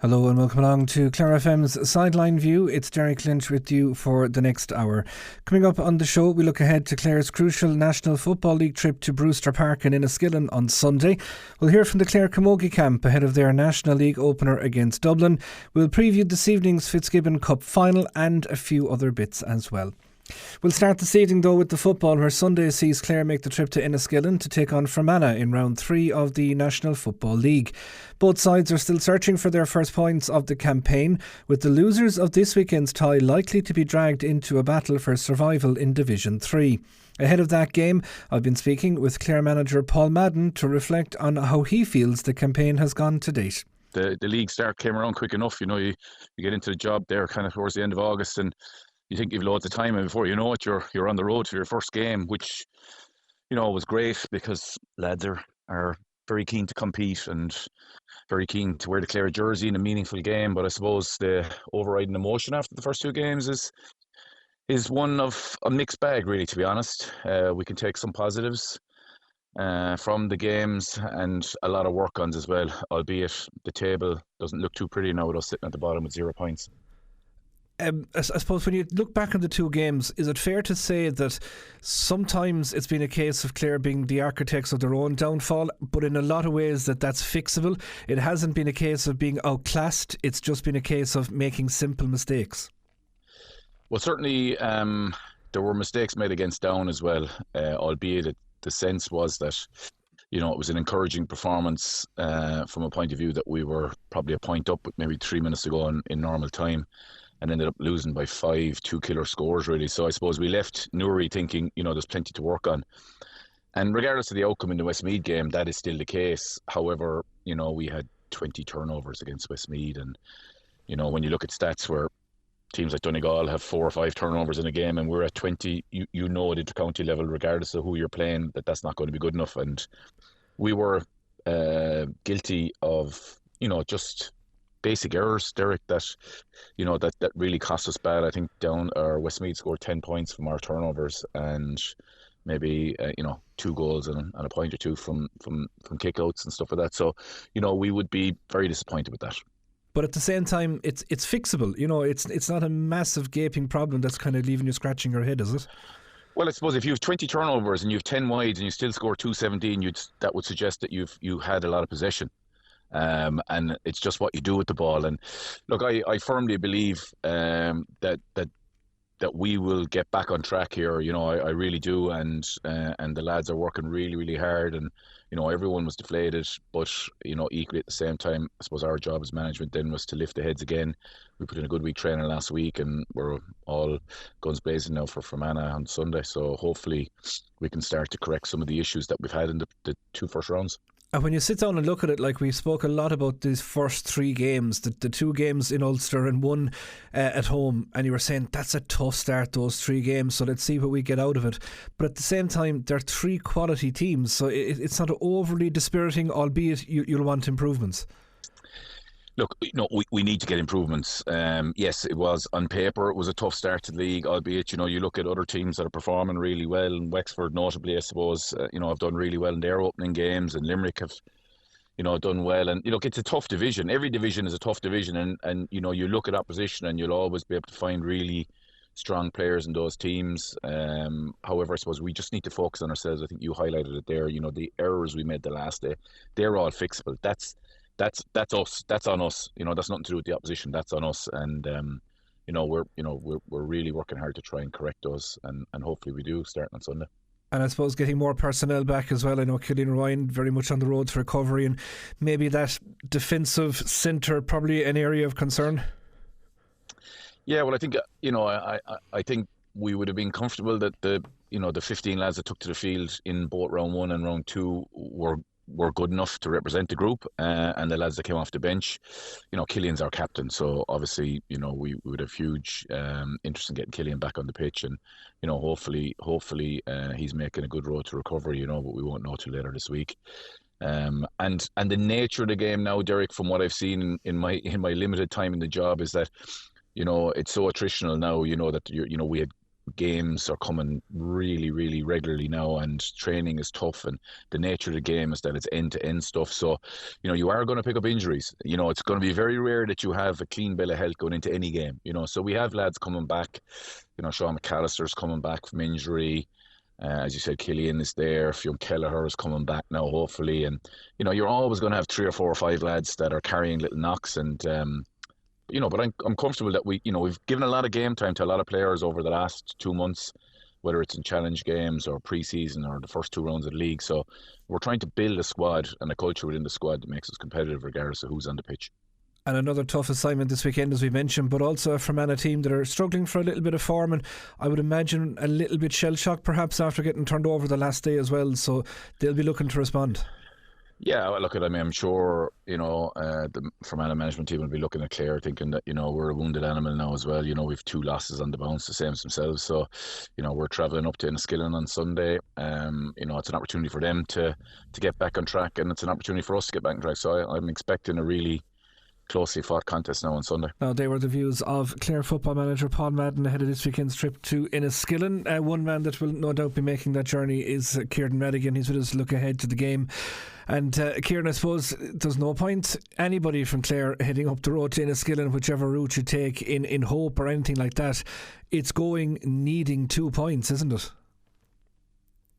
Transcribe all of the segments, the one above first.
Hello and welcome along to Clare FM's Sideline View. It's Derek Lynch with you for the next hour. Coming up on the show, we look ahead to Clare's crucial National Football League trip to Brewster Park in Enniskillen on Sunday. We'll hear from the Clare camogie camp ahead of their National League opener against Dublin. We'll preview this evening's Fitzgibbon Cup final and a few other bits as well. We'll start this evening though with the football, where Sunday sees Clare make the trip to Enniskillen to take on Fermanagh in round 3 of the National Football League. Both sides are still searching for their first points of the campaign, with the losers of this weekend's tie likely to be dragged into a battle for survival in Division 3. Ahead of that game, I've been speaking with Clare manager Paul Madden to reflect on how he feels the campaign has gone to date. The league start came around quick enough. You get into the job there kind of towards the end of August, and you think you've loads of time, and before you know it, you're on the road to your first game, which was great because lads are very keen to compete and very keen to wear the Clare jersey in a meaningful game. But I suppose the overriding emotion after the first 2 games is one of a mixed bag, really, to be honest. We can take some positives from the games and a lot of work-ons as well, albeit the table doesn't look too pretty now with us sitting at the bottom with 0 points. I suppose when you look back on the 2 games, is it fair to say that sometimes it's been a case of Clare being the architects of their own downfall, but in a lot of ways that's fixable? It hasn't been a case of being outclassed, it's just been a case of making simple mistakes. Well, certainly there were mistakes made against Down as well, albeit the sense was that it was an encouraging performance from a point of view that we were probably a point up with maybe 3 minutes to go in normal time, and ended up losing by 5 2-killer scores, really. So I suppose we left Newry thinking, there's plenty to work on. And regardless of the outcome in the Westmeath game, that is still the case. However, we had 20 turnovers against Westmeath. And, when you look at stats where teams like Donegal have 4 or 5 turnovers in a game and we're at 20, you know at inter-county level, regardless of who you're playing, that's not going to be good enough. And we were guilty of, just basic errors, Derek, that really cost us bad. I think Westmeath scored 10 points from our turnovers and maybe 2 goals and a point or 2 from kickouts and stuff like that. So we would be very disappointed with that. But at the same time, it's fixable. It's not a massive gaping problem that's kind of leaving you scratching your head, is it? Well, I suppose if you have 20 turnovers and you have 10 wides and you still score 217, that would suggest that you had a lot of possession. And it's just what you do with the ball. And look, I firmly believe that we will get back on track here. I really do, and the lads are working really, really hard. And everyone was deflated, but equally at the same time, I suppose our job as management then was to lift the heads again. We put in a good week training last week, and we're all guns blazing now for Fermanagh on Sunday. So hopefully we can start to correct some of the issues that we've had in the 2 first rounds. And when you sit down and look at it, like we spoke a lot about these first 3 games, the 2 games in Ulster and 1 at home, and you were saying that's a tough start, those 3 games, so let's see what we get out of it. But at the same time, they're 3 quality teams, so it's not overly dispiriting, albeit you'll want improvements. Look, we need to get improvements. Yes, it was on paper, it was a tough start to the league, albeit, you look at other teams that are performing really well, and Wexford notably, I suppose, have done really well in their opening games, and Limerick have, done well. And, look, it's a tough division. Every division is a tough division, and you look at opposition and you'll always be able to find really strong players in those teams. However, I suppose we just need to focus on ourselves. I think you highlighted it there. The errors we made the last day, they're all fixable. That's us. That's on us. That's nothing to do with the opposition. That's on us. And we're really working hard to try and correct those, and hopefully we do starting on Sunday. And I suppose getting more personnel back as well. I know Cillian Ryan very much on the road to recovery, and maybe that defensive centre probably an area of concern. Yeah, well, I think I think we would have been comfortable that the 15 lads that took to the field in both round 1 and round 2 were good enough to represent the group, and the lads that came off the bench, Cillian's our captain, so obviously we would have huge interest in getting Cillian back on the pitch, and hopefully he's making a good road to recovery, but we won't know till later this week. And the nature of the game now, Derek, from what I've seen in my limited time in the job, is that it's so attritional now, that we had games are coming really, really regularly now, and training is tough, and the nature of the game is that it's end-to-end stuff. So, you are going to pick up injuries. It's going to be very rare that you have a clean bill of health going into any game. So we have lads coming back. Sean McAllister's coming back from injury. As you said, Killian is there. Fionn Kelleher is coming back now, hopefully. And, you're always going to have 3 or 4 or 5 lads that are carrying little knocks. And, but I'm comfortable that we've given a lot of game time to a lot of players over the last 2 months, whether it's in challenge games or pre-season or the first 2 rounds of the league. So we're trying to build a squad and a culture within the squad that makes us competitive regardless of who's on the pitch. And another tough assignment this weekend, as we mentioned, but also a Fermanagh team that are struggling for a little bit of form, and I would imagine a little bit shell-shocked perhaps after getting turned over the last day as well, so they'll be looking to respond. Yeah, look, I'm sure, the Fermanagh management team will be looking at Clare thinking that, we're a wounded animal now as well. We've 2 losses on the bounce, the same as themselves. So, we're travelling up to Enniskillen on Sunday. It's an opportunity for them to get back on track, and it's an opportunity for us to get back on track. So I'm expecting a really closely fought contest now on Sunday. Now, they were the views of Clare football manager Paul Madden ahead of this weekend's trip to Enniskillen. One man that will no doubt be making that journey is Kieran Madigan. He's with us to look ahead to the game. And Kieran, I suppose there's no point anybody from Clare heading up the road to Enniskillen, whichever route you take, in hope or anything like that. It's going needing 2 points, isn't it?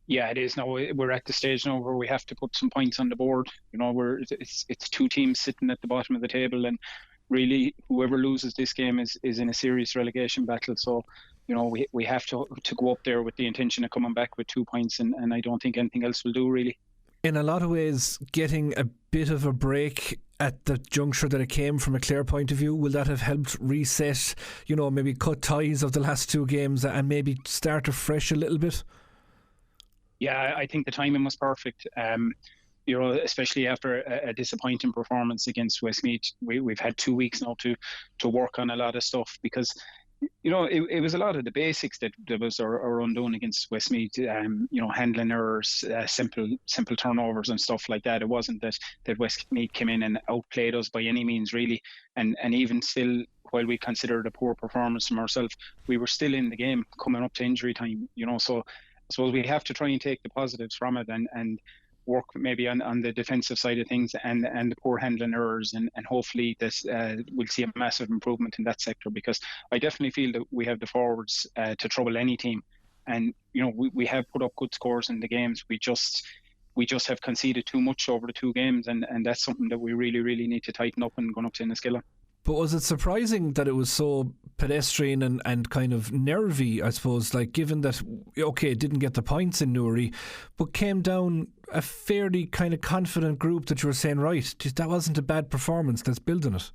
Yeah, it is. Now we're at the stage now where we have to put some points on the board. It's 2 teams sitting at the bottom of the table, and really whoever loses this game is in a serious relegation battle. So, we have to go up there with the intention of coming back with 2 points, and I don't think anything else will do really. In a lot of ways, getting a bit of a break at the juncture that it came from a Clare point of view, will that have helped reset, maybe cut ties of the last 2 games and maybe start afresh a little bit? Yeah, I think the timing was perfect. Especially after a disappointing performance against Westmeath, we've had 2 weeks now to work on a lot of stuff, because it was a lot of the basics that was our undone against Westmeath. Handling errors, simple turnovers and stuff like that. It wasn't that Westmeath came in and outplayed us by any means really, and even still, while we considered a poor performance from ourselves, we were still in the game coming up to injury time. So I suppose we have to try and take the positives from it and work maybe on the defensive side of things and the poor handling errors, and hopefully this we'll see a massive improvement in that sector, because I definitely feel that we have the forwards to trouble any team, and we have put up good scores in the games. We just have conceded too much over the 2 games, and that's something that we really, really need to tighten up and going up to Enniskillen. But was it surprising that it was so pedestrian and kind of nervy, I suppose, like given that, okay, it didn't get the points in Newry, but came down a fairly kind of confident group that you were saying, right, that wasn't a bad performance, let's build on it?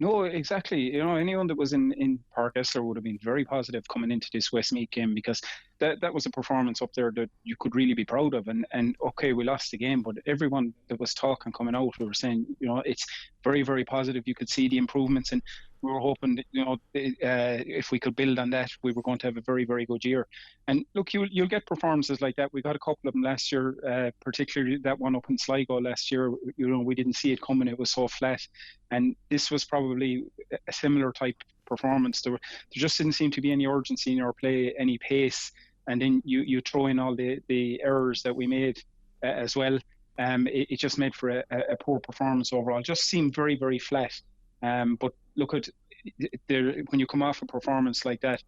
No, exactly. Anyone that was in Park Esler would have been very positive coming into this Westmeath game, because that was a performance up there that you could really be proud of. And okay, we lost the game, but everyone that was talking coming out, we were saying, it's very, very positive. You could see the improvements, and we were hoping that, if we could build on that, we were going to have a very, very good year. And look, you'll get performances like that. We got a couple of them last year, particularly that one up in Sligo last year. We didn't see it coming. It was so flat. And this was probably a similar type performance. There just didn't seem to be any urgency in our play, any pace. And then you throw in all the errors that we made as well. It just made for a poor performance overall. It just seemed very, very flat. But look when you come off a performance like that,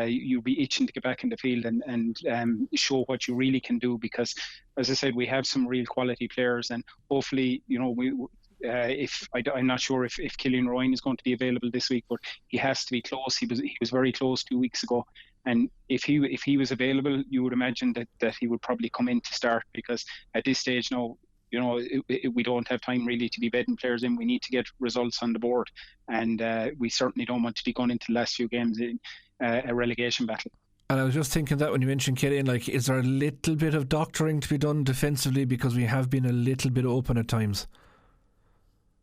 you'll be itching to get back in the field and show what you really can do, because, as I said, we have some real quality players, and hopefully, I'm not sure if Killian Ryan is going to be available this week, but he has to be close. He was very close 2 weeks ago, and if he was available, you would imagine that he would probably come in to start, because at this stage now, we don't have time really to be bedding players in. We need to get results on the board, and we certainly don't want to be going into the last few games in a relegation battle. And I was just thinking that when you mentioned Killian, is there a little bit of doctoring to be done defensively, because we have been a little bit open at times?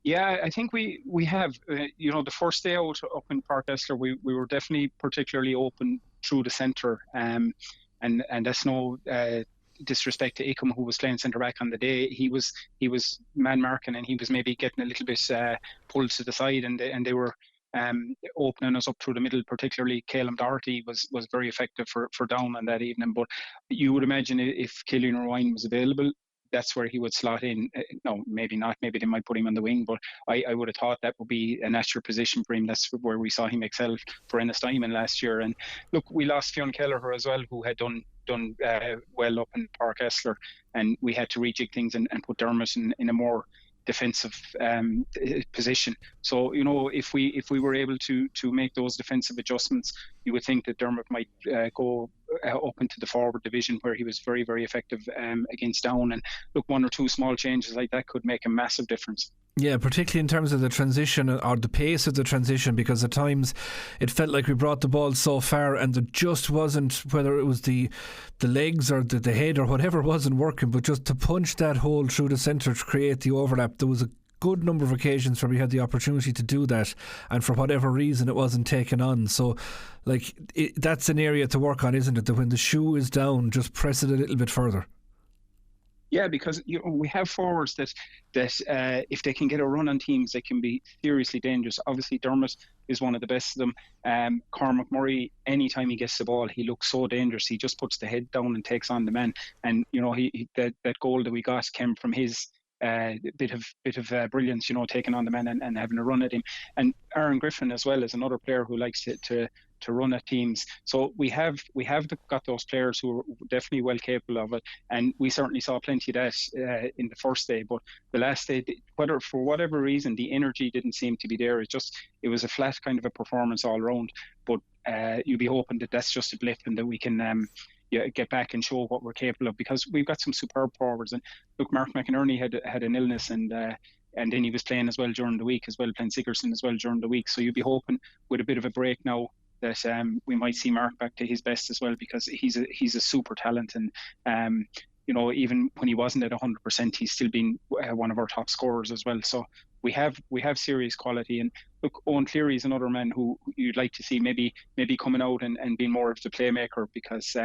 Yeah, I think we have. The first day out up in Park Esler, we were definitely particularly open through the centre, and that's no disrespect to Ickham, who was playing centre back on the day. He was man marking, and he was maybe getting a little bit pulled to the side, and they were opening us up through the middle. Particularly Caleb Doherty was very effective for Down on that evening. But you would imagine if Killian Ryan was available, that's where he would slot in. No, maybe not. Maybe they might put him on the wing, but I would have thought that would be a natural position for him. That's where we saw him excel for Enniskillen last year. And look, we lost Fionn Kelleher as well, who had done well up in Park Esler, and we had to rejig things and put Dermot in a more defensive position. So if we were able to make those defensive adjustments, you would think that Dermot might go up into the forward division, where he was very, very effective against Down. And look, one or two small changes like that could make a massive difference. Yeah, particularly in terms of the transition or the pace of the transition, because at times it felt like we brought the ball so far and there just wasn't, whether it was the legs or the head or whatever wasn't working, but just to punch that hole through the centre to create the overlap, there was a good number of occasions where we had the opportunity to do that, and for whatever reason it wasn't taken on. So that's an area to work on, isn't it? That when the shoe is down, just press it a little bit further. Yeah, because we have forwards that if they can get a run on teams, they can be seriously dangerous. Obviously, Dermot is one of the best of them. Cormac Murray, anytime he gets the ball, he looks so dangerous. He just puts the head down and takes on the man. And that goal that we got came from his bit of brilliance, taking on the man and having a run at him. And Aaron Griffin as well is another player who likes to run at teams. So we have got those players who are definitely well capable of it, and we certainly saw plenty of that in the first day. But the last day, whether for whatever reason the energy didn't seem to be there, it was a flat kind of a performance all around. But you'd be hoping that that's just a blip and that we can get back and show what we're capable of, because we've got some superb forwards. And look, Mark McInerney had an illness, and then he was playing as well during the week, as well playing Sigerson as well during the week. So you'd be hoping with a bit of a break now that we might see Mark back to his best as well, because he's a super talent. And even when he wasn't at 100%, he's still been one of our top scorers as well. So we have serious quality. And look, Owen Cleary is another man who you'd like to see maybe coming out and being more of the playmaker, because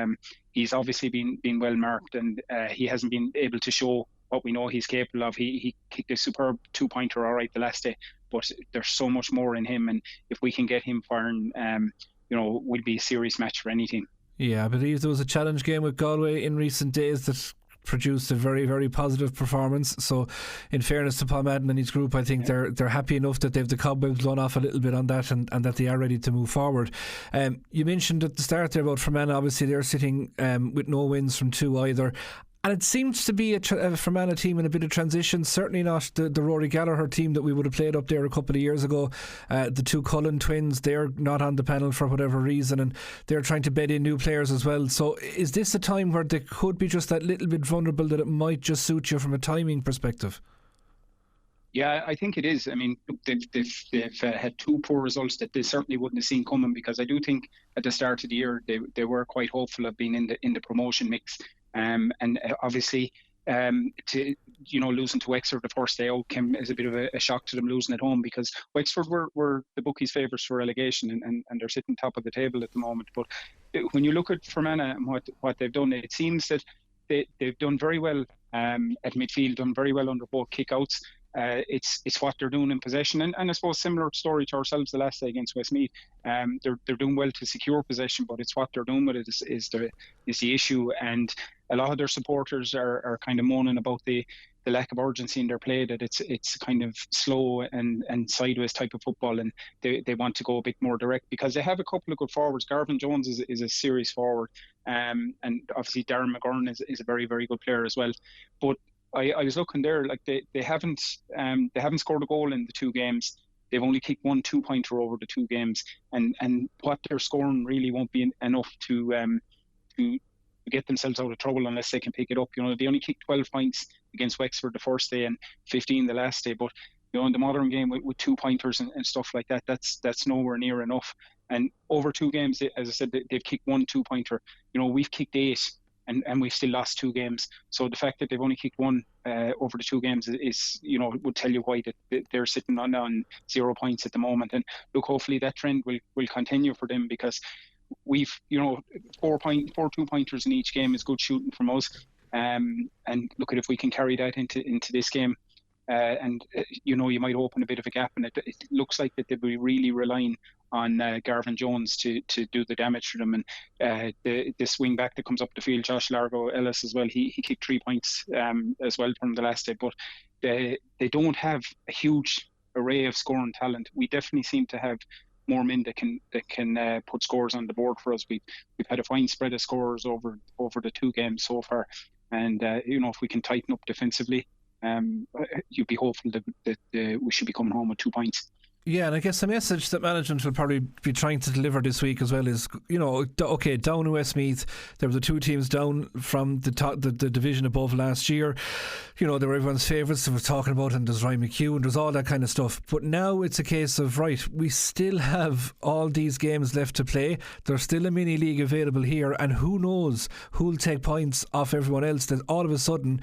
he's obviously been well marked, and he hasn't been able to show what we know he's capable of. He kicked a superb 2-pointer all right the last day, but there's so much more in him, and if we can get him firing, we'll be a serious match for any team. Yeah, I believe there was a challenge game with Galway in recent days that produced a very, very positive performance. So in fairness to Paul Madden and his group, I think they're happy enough that they've the cobwebs blown off a little bit on that, and that they are ready to move forward. You mentioned at the start there about Fermanagh. Obviously they're sitting with no wins from two either. And it seems to be a Fermanagh team in a bit of transition. Certainly not the Rory Gallagher team that we would have played up there a couple of years ago. The two Cullen twins, they're not on the panel for whatever reason, and they're trying to bed in new players as well. So is this a time where they could be just that little bit vulnerable, that it might just suit you from a timing perspective? Yeah, I think it is. I mean, they've had two poor results that they certainly wouldn't have seen coming, because I do think at the start of the year they were quite hopeful of being in the promotion mix. And obviously, losing to Wexford the first day out came as a bit of a shock to them, losing at home, because Wexford were the bookies' favourites for relegation, and they're sitting top of the table at the moment. But when you look at Fermanagh and what they've done, it seems that they've done very well at midfield, done very well under both kickouts. It's what they're doing in possession, and I suppose similar story to ourselves the last day against Westmeath. They're doing well to secure possession, but it's what they're doing with it is the issue. And a lot of their supporters are kind of moaning about the lack of urgency in their play, that it's kind of slow and sideways type of football, and they want to go a bit more direct, because they have a couple of good forwards. Garvin Jones is a serious forward, and obviously Darren McGurn is a very, very good player as well. But I was looking there, like they haven't scored a goal in the two games. They've only kicked one 2-pointer over the two games, and what they're scoring really won't be enough to get themselves out of trouble unless they can pick it up. They only kicked 12 points against Wexford the first day and 15 the last day, but in the modern game with 2-pointers and stuff like that, that's nowhere near enough. And over two games, as I said, they've kicked one 2-pointer. We've kicked 8. And we've still lost 2 games. So the fact that they've only kicked one over the 2 games is would tell you why that they're sitting on 0 points at the moment. And look, hopefully that trend will continue for them, because we've 4 2-pointers in each game is good shooting from us. And look at if we can carry that into this game. and you might open a bit of a gap, and it looks like that they'll be really relying on Garvin Jones to do the damage for them. And the swing back that comes up the field, Josh Largo Ellis as well, he kicked 3 points as well from the last day. But they don't have a huge array of scoring talent. We definitely seem to have more men that can put scores on the board for us. We've had a fine spread of scores over the 2 games so far, and if we can tighten up defensively, you'd be hopeful that we should be coming home with 2 points. Yeah, and I guess the message that management will probably be trying to deliver this week as well is, okay, down in Westmeath, there were the 2 teams down from the division above last year. They were everyone's favourites. They were talking about, and there's Ryan McHugh and there's all that kind of stuff. But now it's a case of, right, we still have all these games left to play. There's still a mini league available here, and who knows who'll take points off everyone else. That all of a sudden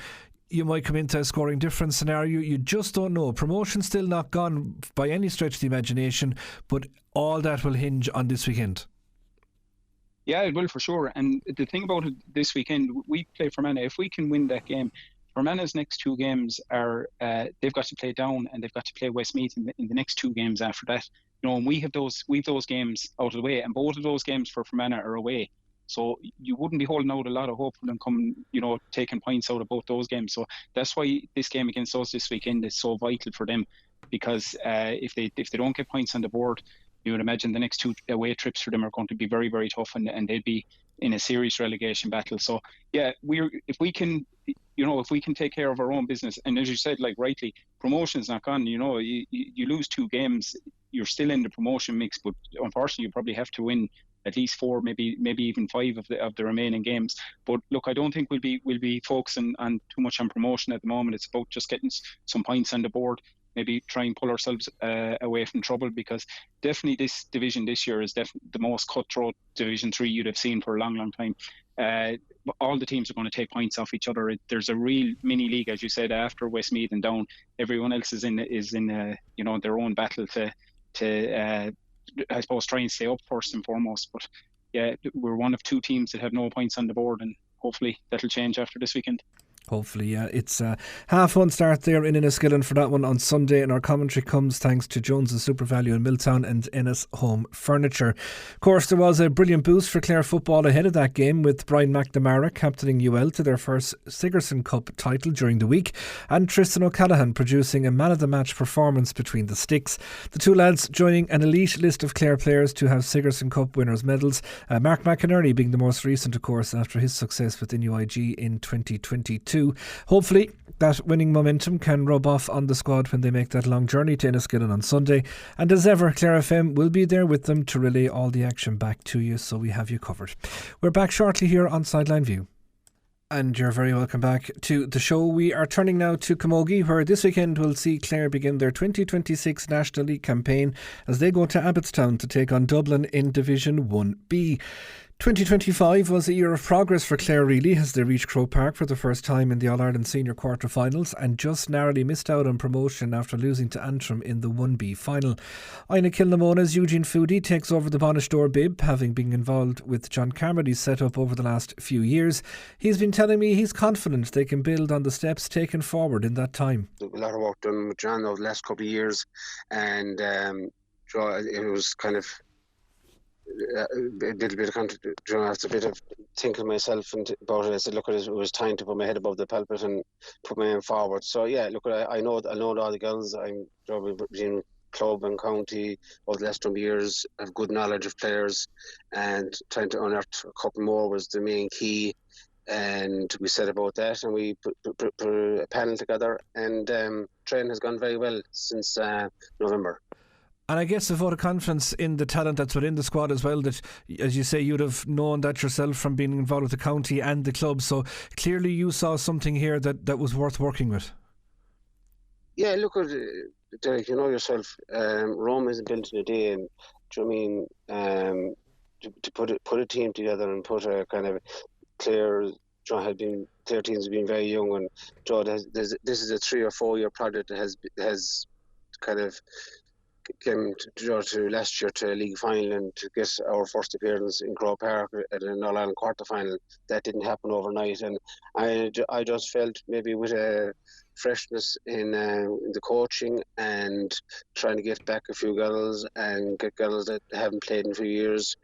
you might come into a scoring difference scenario. You just don't know. Promotion's still not gone by any stretch of the imagination, but all that will hinge on this weekend. Yeah, it will for sure. And the thing about it this weekend, we play Fermanagh. If we can win that game, Fermanagh's next 2 games are they've got to play Down and they've got to play Westmeath in the next 2 games after that. And we have those games out of the way, and both of those games for Fermanagh are away. So you wouldn't be holding out a lot of hope for them coming, taking points out of both those games. So that's why this game against us this weekend is so vital for them, because if they don't get points on the board, you would imagine the next 2 away trips for them are going to be very, very tough, and they'd be in a serious relegation battle. So yeah, if we can take care of our own business, and as you said, like rightly, promotion's not gone. You lose 2 games, you're still in the promotion mix, but unfortunately you probably have to win at least 4, maybe even 5 of the remaining games. But look, I don't think we'll be focusing on too much on promotion at the moment. It's about just getting some points on the board, maybe try and pull ourselves away from trouble, because definitely this division this year is definitely the most cutthroat Division 3 you'd have seen for a long, long time. All the teams are going to take points off each other. There's a real mini league, as you said, after Westmeath and Down. Everyone else is in their own battle to I suppose try and stay up first and foremost. But yeah, we're one of 2 teams that have no points on the board, and hopefully that'll change after this weekend. Hopefully, yeah. It's a half-1 start there in Enniskillen for that one on Sunday, and our commentary comes thanks to Jones's Super Value in Milltown and Ennis Home Furniture. Of course, there was a brilliant boost for Clare football ahead of that game, with Brian McNamara captaining UL to their first Sigerson Cup title during the week, and Tristan O'Callaghan producing a man-of-the-match performance between the sticks. The 2 lads joining an elite list of Clare players to have Sigerson Cup winners' medals, Mark McInerney being the most recent, of course, after his success with NUIG in 2022. Hopefully that winning momentum can rub off on the squad when they make that long journey to Enniskillen on Sunday, and as ever, Clare FM will be there with them to relay all the action back to you, so we have you covered. We're back shortly here on Sideline View. And you're very welcome back to the show. We are turning now to camogie, where this weekend will see Clare begin their 2026 National League campaign as they go to Abbottstown to take on Dublin in Division 1B. 2025 was a year of progress for Clare, really, as they reached Croke Park for the first time in the All-Ireland Senior quarter-finals and just narrowly missed out on promotion after losing to Antrim in the 1B final. Ina Kilnamona's Eugene Foodie takes over the Bonishdoor bib, having been involved with John Carmody's setup over the last few years. He's been telling me he's confident they can build on the steps taken forward in that time. A lot of work done with John over the last couple of years, and it was kind of a little bit of after a bit of thinking myself about it. I said, look, it was time to put my head above the pulpit and put my name forward. So yeah, look, I know all the girls. I'm between club and county over the last number of years. I have good knowledge of players, and trying to unearth a couple more was the main key. And we said about that, and we put a panel together, and training has gone very well since November. And I guess a vote of confidence in the talent that's within the squad as well, that, as you say, you'd have known that yourself from being involved with the county and the club. So clearly you saw something here that was worth working with. Yeah, look at Derek, you know yourself, Rome isn't built in a day, and do you know what I mean? To put a team together and put a kind of Clare teams have been very young, and this is a 3 or 4 year project that has kind of came to last year to league final and to get our first appearance in Croke Park at an All-Ireland quarter final. That didn't happen overnight, and I just felt maybe with a freshness in the coaching and trying to get back a few girls and get girls that haven't played in a few years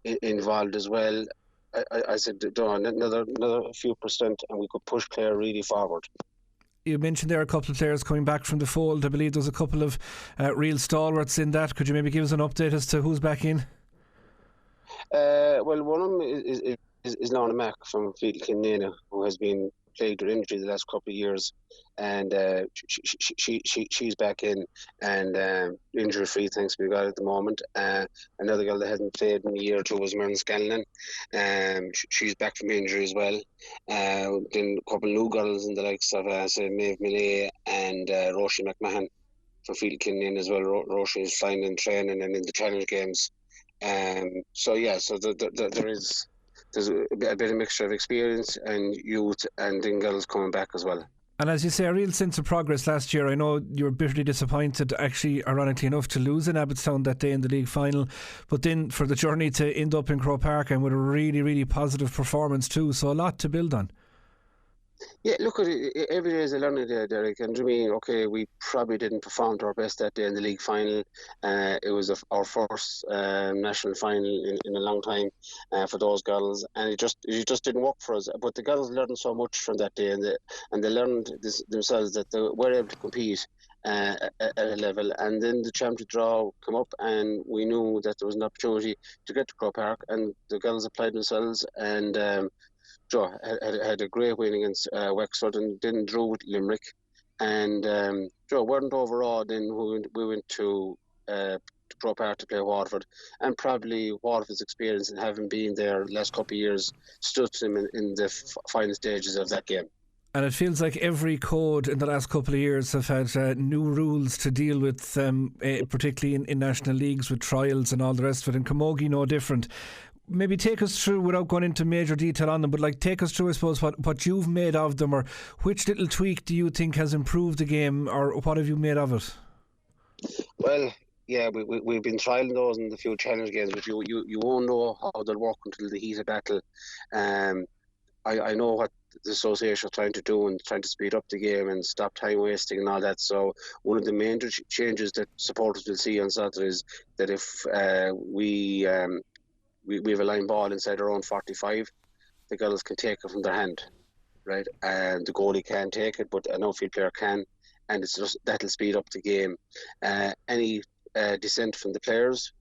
involved as well. I said, Dawn, another few percent and we could push Clare really forward. You mentioned there are a couple of players coming back from the fold. I believe there's a couple of real stalwarts in that. Could you maybe give us an update as to who's back in? Well, one of them is Lorna Mack from Fitzgibbon, who has been plagued with injury the last couple of years, and she's back in and injury free, thanks be God at the moment. Another girl that hasn't played in a year or two was Enniskillen. She's back from injury as well. Then a couple of new girls in the likes of Maeve Millay and Roisin McMahon from Fitzgibbon as well. Roisin is flying in training and in the challenge games. So there's a bit of mixture of experience and youth and then girls coming back as well. And as you say, a real sense of progress last year. I know you were bitterly disappointed, actually, ironically enough, to lose in Abbottstown that day in the league final, but then for the journey to end up in Croke Park and with a really, really positive performance too, so a lot to build on. Yeah, look, every day is a learning day, Derek. And I mean, okay, we probably didn't perform to our best that day in the league final. It was our first national final in a long time for those girls, and it just didn't work for us. But the girls learned so much from that day, and they learned themselves that they were able to compete at a level. And then the championship draw come up, and we knew that there was an opportunity to get to Croke Park, and the girls applied themselves and. Joe had a great win against Wexford and then drew with Limerick. And Joe weren't overall. Then we went to Croke Park to play Waterford. And probably Waterford's experience and having been there the last couple of years stood to them in the final stages of that game. And it feels like every code in the last couple of years have had new rules to deal with, particularly in national leagues with trials and all the rest of it. And camogie no different. Maybe take us through, without going into major detail on them, but take us through, I suppose, what you've made of them, or which little tweak do you think has improved the game, or what have you made of it? Well, yeah, we've been trialling those in the few challenge games, but you won't know how they'll work until the heat of battle. I know what the association are trying to do and trying to speed up the game and stop time wasting and all that. So one of the major changes that supporters will see on Saturday is that if we have a line ball inside our own 45, the girls can take it from their hand, right? And the goalie can't take it, but an outfield player can, and it's just that'll speed up the game. Any dissent from the players,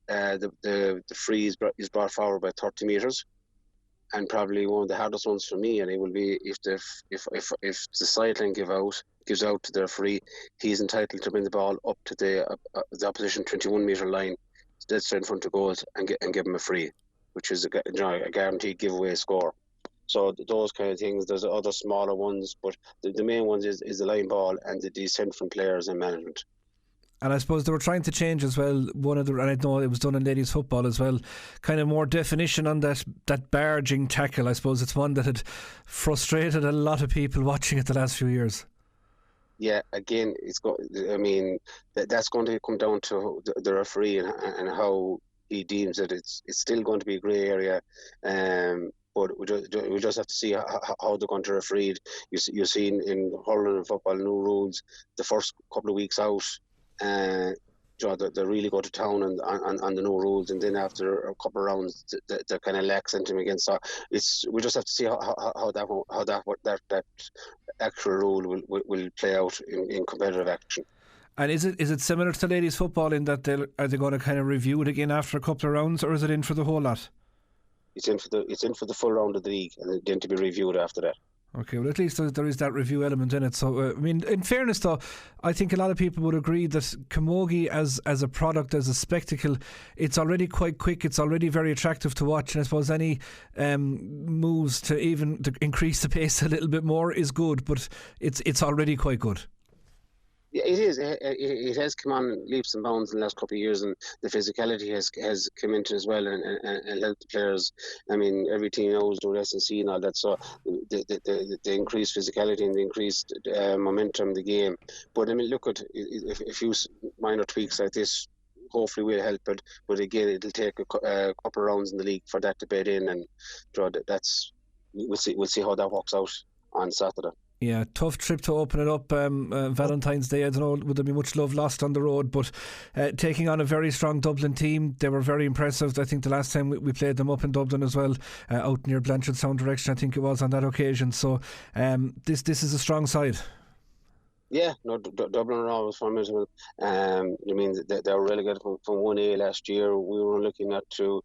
the free is brought forward by 30 metres, and probably one of the hardest ones for me, and it will be if the sideline gives out to their free, he's entitled to bring the ball up to the opposition 21 metre line. Dead straight in front of goals and give them a free, which is a guaranteed giveaway score. So those kind of things. There's other smaller ones, but the main ones is the line ball and the descent from players and management. And I suppose they were trying to change as well. And I know it was done in ladies football as well. Kind of more definition on that barging tackle. I suppose it's one that had frustrated a lot of people watching it the last few years. Yeah, again, that's going to come down to the referee and how he deems it. It's still going to be a grey area, but we just have to see how they're going to referee it. You've seen in hurling and football new rules the first couple of weeks out. They really go to town on the new rules, and then after a couple of rounds, they're kind of lax into them again. So we just have to see how that actual rule will play out in competitive action. And is it similar to ladies football in that are they going to kind of review it again after a couple of rounds, or is it in for the whole lot? It's in for the full round of the league, and then to be reviewed after that. Okay, well, at least there is that review element in it. So, in fairness, though, I think a lot of people would agree that camogie as a product, as a spectacle, it's already quite quick. It's already very attractive to watch. And I suppose any moves to increase the pace a little bit more is good, but it's already quite good. Yeah, it is. It has come on leaps and bounds in the last couple of years, and the physicality has come into as well, and helped the players. I mean, every team knows the S&C and all that. So the increased physicality and the increased momentum of the game. But I mean, look at if a few minor tweaks like this, hopefully will help. But again, it'll take a couple of rounds in the league for that to bed in, and that's we'll see how that works out on Saturday. Yeah, tough trip to open it up. Valentine's Day, I don't know, would there be much love lost on the road? But taking on a very strong Dublin team, they were very impressive. I think the last time we played them up in Dublin as well, out near Blanchardstown direction, I think it was on that occasion. So this is a strong side. Yeah, no, Dublin are always formidable. I mean, they were relegated from 1A last year. We were looking at to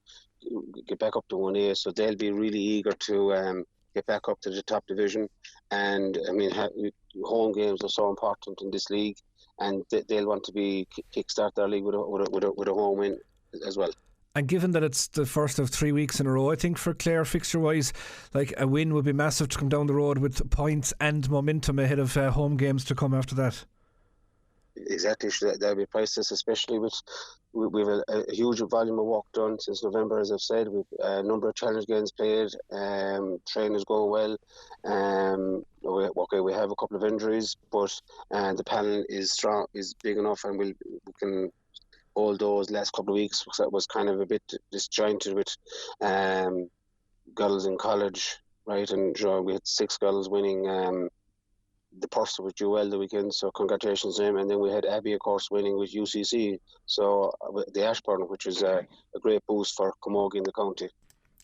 get back up to 1A, so they'll be really eager to get back up to the top division. And I mean, home games are so important in this league, and they'll want to be kickstart their league with a home win as well. And given that it's the first of 3 weeks in a row, I think for Clare, fixture-wise, like a win would be massive to come down the road with points and momentum ahead of home games to come after that. Exactly, that'll be priceless, especially with we've a huge volume of work done since November, as I've said. We've a number of challenge games played, training's going well. We have a couple of injuries, but the panel is strong, is big enough, and we can hold those last couple of weeks. That was kind of a bit disjointed with girls in college, right? And we had 6 girls winning the purse with Jewel the weekend, so congratulations to him. And then we had Abby, of course, winning with UCC, so the Ashburn, which is a great boost for camogie in the county.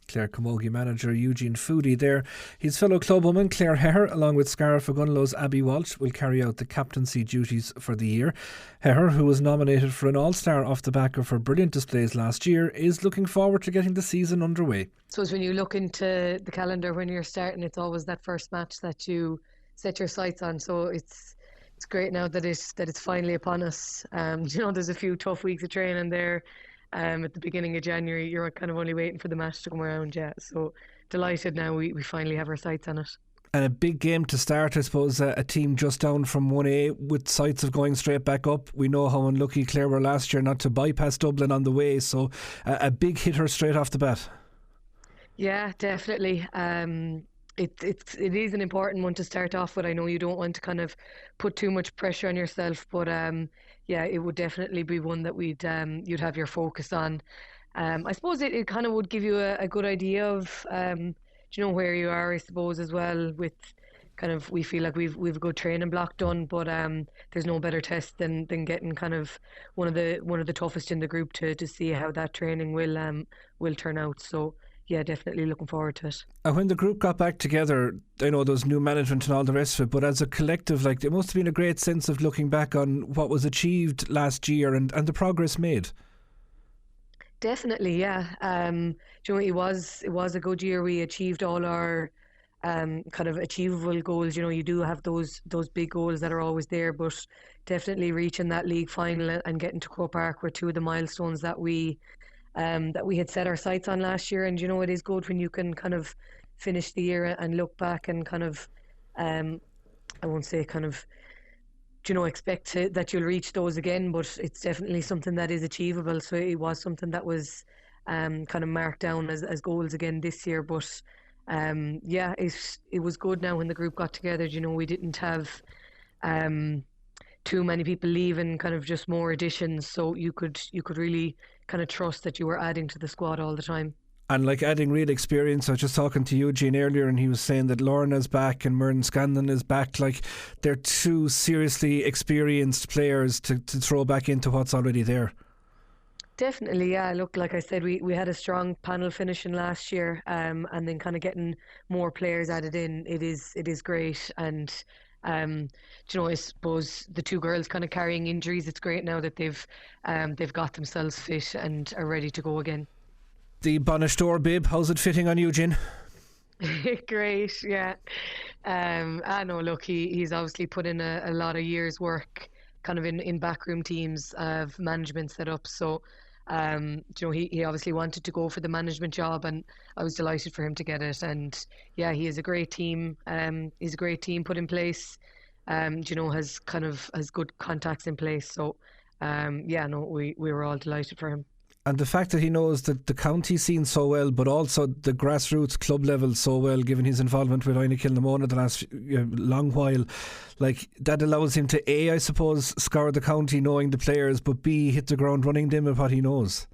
Clare camogie manager Eugene Foodie there. His fellow clubwoman Claire Heher, along with Scariff Ogunlow's Abby Walsh, will carry out the captaincy duties for the year. Heher, who was nominated for an All-Star off the back of her brilliant displays last year, is looking forward to getting the season underway. So when you look into the calendar when you're starting, it's always that first match that you set your sights on. So it's great now that it's finally upon us. There's a few tough weeks of training there. At the beginning of January, you're kind of only waiting for the match to come around, yeah. So delighted now we finally have our sights on it. And a big game to start, I suppose, a team just down from 1A with sights of going straight back up. We know how unlucky Clare were last year not to bypass Dublin on the way, so a big hitter straight off the bat. Yeah, definitely. It is an important one to start off with. I know you don't want to kind of put too much pressure on yourself, but it would definitely be one that you'd have your focus on. I suppose it kind of would give you a good idea of where you are, I suppose, as well. With kind of, we feel like we've a good training block done, but there's no better test than getting kind of one of the toughest in the group to see how that training will turn out. So yeah, definitely looking forward to it. And when the group got back together, I know there was new management and all the rest of it, but as a collective, like, there must have been a great sense of looking back on what was achieved last year and the progress made. Definitely, yeah. It was a good year. We achieved all our kind of achievable goals. You do have those big goals that are always there, but definitely reaching that league final and getting to Croke Park were two of the milestones that we had set our sights on last year. And it is good when you can kind of finish the year and look back and kind of I won't say kind of expect that you'll reach those again, but it's definitely something that is achievable. So it was something that was kind of marked down as goals again this year. But it was good now when the group got together. We didn't have too many people leaving, kind of just more additions, so you could really kind of trust that you were adding to the squad all the time. And like adding real experience. I was just talking to Eugene earlier, and he was saying that Lorna's back and Myrn Scanlon is back. Like, they're two seriously experienced players to throw back into what's already there. Definitely, yeah. Look, like I said, we had a strong panel finishing last year, and then kind of getting more players added in. It is great. And I suppose the two girls kind of carrying injuries, it's great now that they've got themselves fit and are ready to go again. The Bonastor bib, how's it fitting on Eugene? Great, yeah. I know, look, he's obviously put in a lot of years' work kind of in backroom teams of management set up. So he obviously wanted to go for the management job, and I was delighted for him to get it. And yeah, he is a great team. He's a great team put in place. has good contacts in place. So we were all delighted for him. And the fact that he knows that the county scene so well, but also the grassroots club level so well, given his involvement with Enniskillen the last long while, like that allows him to A, I suppose, scour the county knowing the players, but B, hit the ground running them with what he knows.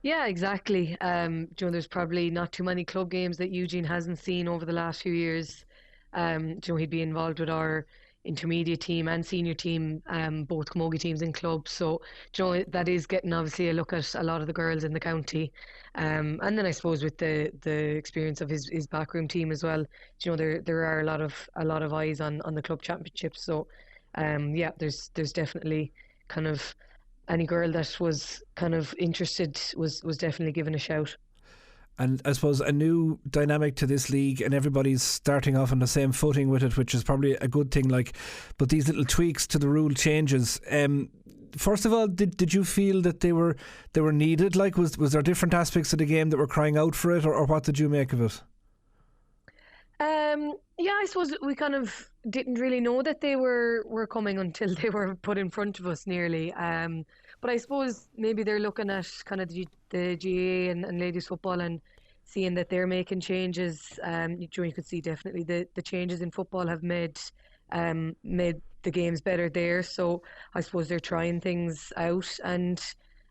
Yeah, exactly. There's probably not too many club games that Eugene hasn't seen over the last few years. He'd be involved with our intermediate team and senior team, both camogie teams and clubs. So, that is getting obviously a look at a lot of the girls in the county. And then I suppose with the experience of his backroom team as well, there are a lot of eyes on the club championships. So, there's definitely kind of any girl that was kind of interested was definitely given a shout. And I suppose a new dynamic to this league, and everybody's starting off on the same footing with it, which is probably a good thing. But these little tweaks to the rule changes. First of all, did you feel that they were needed? Was there different aspects of the game that were crying out for it, or what did you make of it? I suppose we kind of didn't really know that they were coming until they were put in front of us nearly. But I suppose maybe they're looking at kind of the GAA and ladies football and seeing that they're making changes. You could see definitely the changes in football have made the games better there. So I suppose they're trying things out, and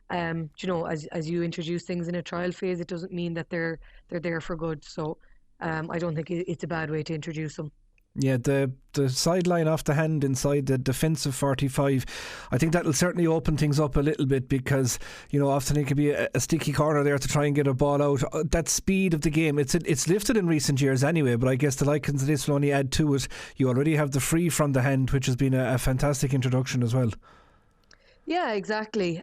as you introduce things in a trial phase, it doesn't mean that they're there for good. So I don't think it's a bad way to introduce them. Yeah, the sideline off the hand inside the defensive 45, I think that'll certainly open things up a little bit, because often it can be a sticky corner there to try and get a ball out. That speed of the game, it's lifted in recent years anyway, but I guess the likings of this will only add to it. You already have the free from the hand, which has been a fantastic introduction as well. Yeah, exactly.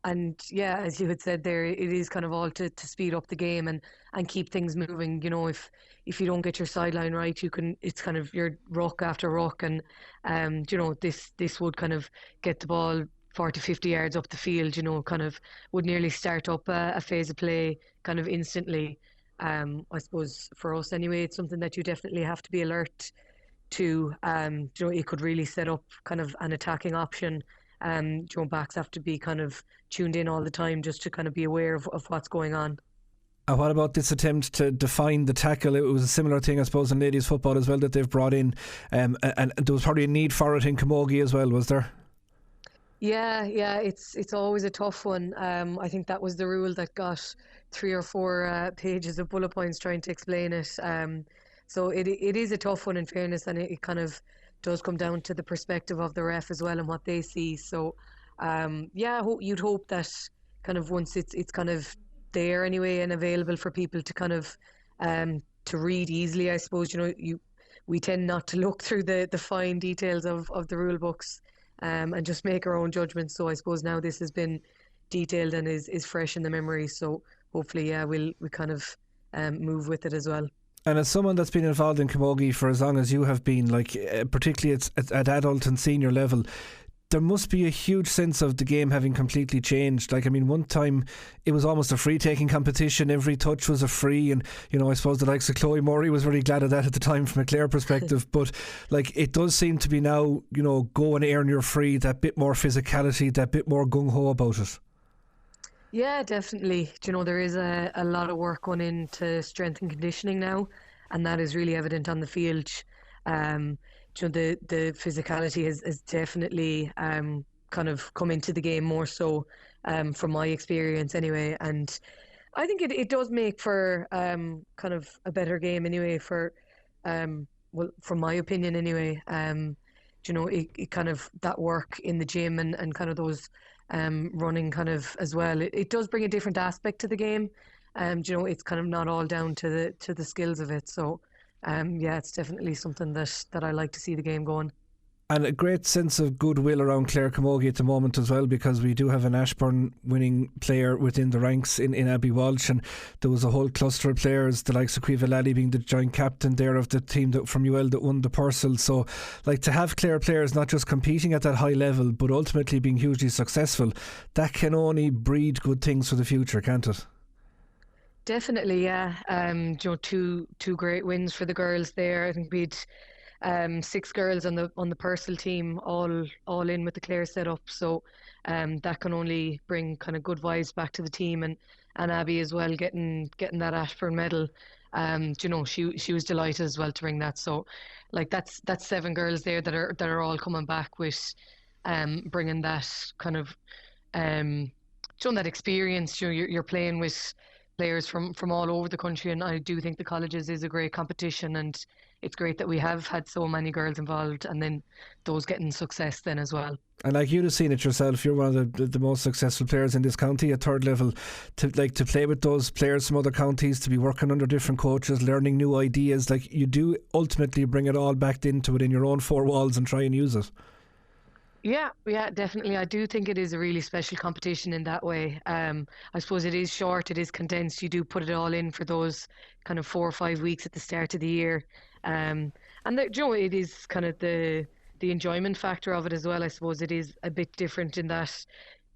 And yeah, as you had said there, it is kind of all to speed up the game and keep things moving. If you don't get your sideline right, it's kind of your ruck after ruck, and this would kind of get the ball 40, 50 yards up the field. Kind of would nearly start up a phase of play kind of instantly. I suppose for us anyway, it's something that you definitely have to be alert to. It could really set up kind of an attacking option. Backs have to be kind of tuned in all the time just to kind of be aware of what's going on. And what about this attempt to define the tackle? It was a similar thing, I suppose, in ladies football as well that they've brought in, and there was probably a need for it in camogie as well, was there? Yeah, it's always a tough one. I think that was the rule that got 3 or 4 pages of bullet points trying to explain it. So it is a tough one, in fairness, and it kind of does come down to the perspective of the ref as well and what they see. So you'd hope that kind of once it's kind of there anyway and available for people to kind of to read easily, I suppose. We tend not to look through the fine details of the rule books and just make our own judgments. So I suppose now this has been detailed and is fresh in the memory, so hopefully we kind of move with it as well. And as someone that's been involved in camogie for as long as you have been, particularly at adult and senior level, there must be a huge sense of the game having completely changed. One time it was almost a free-taking competition. Every touch was a free, and I suppose the likes of Chloe Murray was very glad of that at the time from a Clare perspective. But it does seem to be now, go and earn your free, that bit more physicality, that bit more gung-ho about it. Yeah, definitely. There is a lot of work going into strength and conditioning now, and that is really evident on the field. The physicality has definitely kind of come into the game more so, from my experience anyway. And I think it does make for kind of a better game anyway. From my opinion anyway. It kind of that work in the gym and kind of those. Running kind of as well. It does bring a different aspect to the game. It's kind of not all down to the skills of it. So, it's definitely something that I like to see the game going. And a great sense of goodwill around Clare camogie at the moment as well, because we do have an Ashbourne winning player within the ranks in Abby Walsh, and there was a whole cluster of players, the likes of Caoimhe Lally being the joint captain there of the team from UL that won the Purcell. So to have Clare players not just competing at that high level but ultimately being hugely successful, that can only breed good things for the future, can't it? Definitely, yeah. Two great wins for the girls there. I think we'd 6 girls on the Purcell team, all in with the Clare setup. So that can only bring kind of good vibes back to the team, and Abby as well getting that Ashburn medal. She was delighted as well to bring that. So like that's 7 girls there that are all coming back with bringing that kind of showing that experience. You're playing with players from all over the country, and I do think the colleges is a great competition, and it's great that we have had so many girls involved, and then those getting success then as well. And like you'd have seen it yourself, you're one of the most successful players in this county at third level. To play with those players from other counties, to be working under different coaches, learning new ideas, like you do ultimately bring it all back into within your own 4 walls and try and use it. Yeah, definitely. I do think it is a really special competition in that way. I suppose it is short, it is condensed. You do put it all in for those kind of 4 or 5 weeks at the start of the year. And it is kind of the enjoyment factor of it as well. I suppose it is a bit different in that